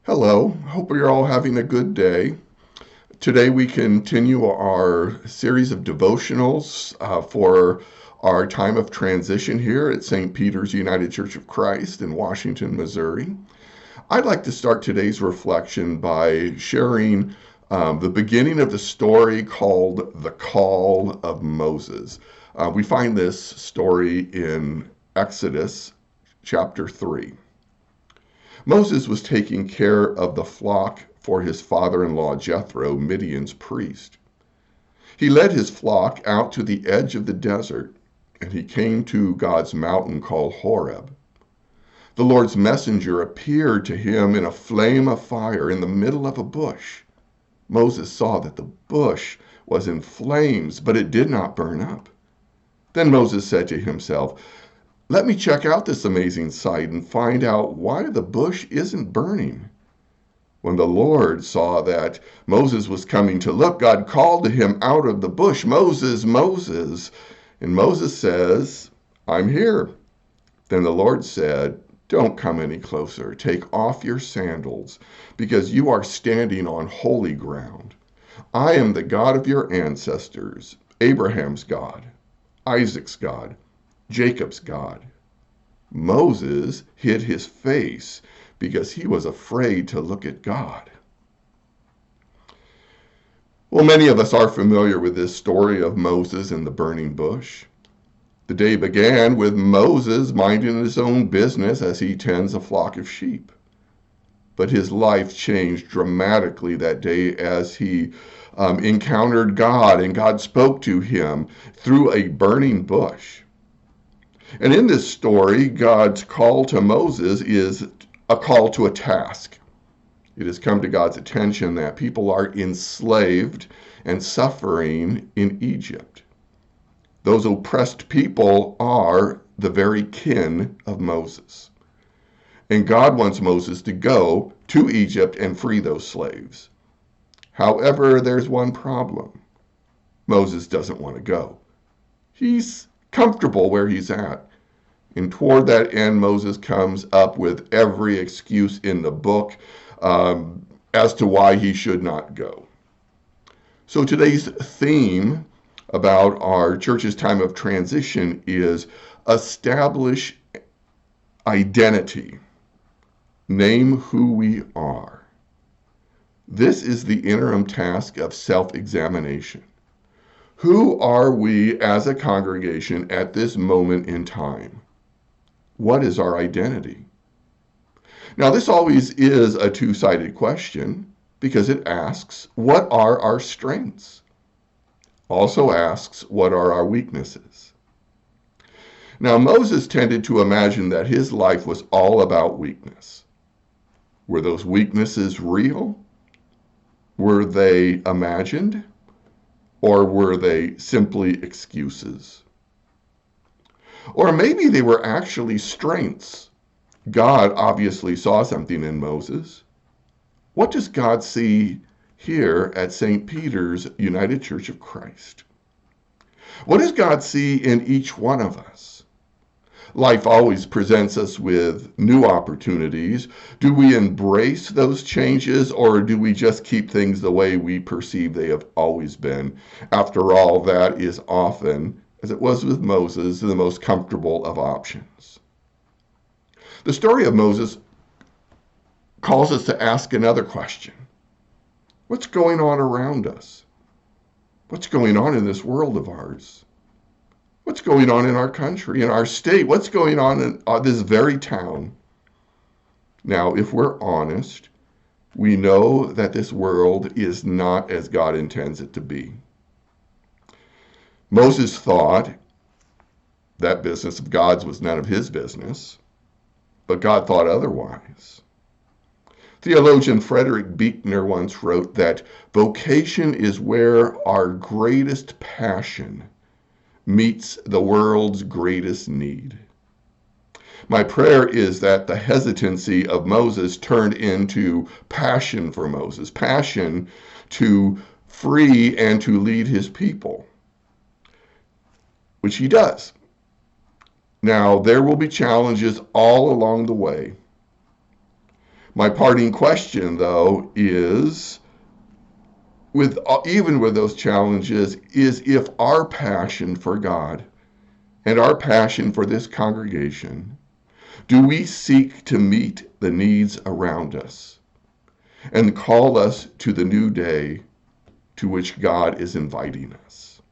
Hello, hope you're all having a good day. Today we continue our series of devotionals for our time of transition here at St. Peter's United Church of Christ in Washington, Missouri. I'd like to start today's reflection by sharing the beginning of the story called The Call of Moses. We find this story in Exodus chapter 3. Moses was taking care of the flock for his father-in-law Jethro, Midian's priest. He led his flock out to the edge of the desert, and he came to God's mountain called Horeb. The Lord's messenger appeared to him in a flame of fire in the middle of a bush. Moses saw that the bush was in flames, but it did not burn up. Then Moses said to himself, "Let me check out this amazing sight and find out why the bush isn't burning." When the Lord saw that Moses was coming to look, God called to him out of the bush, "Moses, Moses." And Moses says, "I'm here." Then the Lord said, "Don't come any closer. Take off your sandals, because you are standing on holy ground. I am the God of your ancestors, Abraham's God, Isaac's God, Jacob's God." Moses hid his face because he was afraid to look at God. Well, many of us are familiar with this story of Moses and the burning bush. The day began with Moses minding his own business as he tends a flock of sheep. But his life changed dramatically that day as he encountered God, and God spoke to him through a burning bush. And in this story, God's call to Moses is a call to a task. It has come to God's attention that people are enslaved and suffering in Egypt. Those oppressed people are the very kin of Moses. And God wants Moses to go to Egypt and free those slaves. However, there's one problem. Moses doesn't want to go. He's comfortable where he's at. And toward that end, Moses comes up with every excuse in the book as to why he should not go. So today's theme about our church's time of transition is establish identity. Name who we are. This is the interim task of self-examination. Who are we as a congregation at this moment in time? What is our identity? Now, this always is a two-sided question because it asks, what are our strengths? Also asks, what are our weaknesses? Now, Moses tended to imagine that his life was all about weakness. Were those weaknesses real? Were they imagined? Or were they simply excuses? Or maybe they were actually strengths. God obviously saw something in Moses. What does God see here at St. Peter's United Church of Christ? What does God see in each one of us? Life always presents us with new opportunities. Do we embrace those changes, or do we just keep things the way we perceive they have always been? After all, that is often, as it was with Moses, the most comfortable of options. The story of Moses calls us to ask another question. What's going on around us? What's going on in this world of ours? What's going on in our country, in our state? What's going on in this very town? Now, if we're honest, we know that this world is not as God intends it to be. Moses thought that business of God's was none of his business, but God thought otherwise. Theologian Frederick Buechner once wrote that vocation is where our greatest passion meets the world's greatest need. My prayer is that the hesitancy of Moses turned into passion for Moses, passion to free and to lead his people, which he does. Now, there will be challenges all along the way, My parting question, though, is even with those challenges, is if our passion for God and our passion for this congregation, do we seek to meet the needs around us and call us to the new day to which God is inviting us?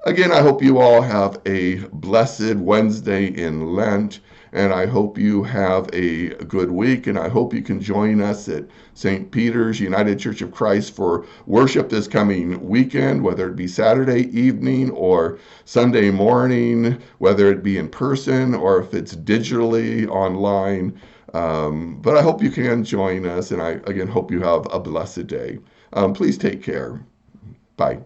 Again, I hope you all have a blessed Wednesday in Lent, and I hope you have a good week, and I hope you can join us at St. Peter's United Church of Christ for worship this coming weekend, whether it be Saturday evening or Sunday morning, whether it be in person or if it's digitally online. But I hope you can join us, and I, again, hope you have a blessed day. Please take care. Bye.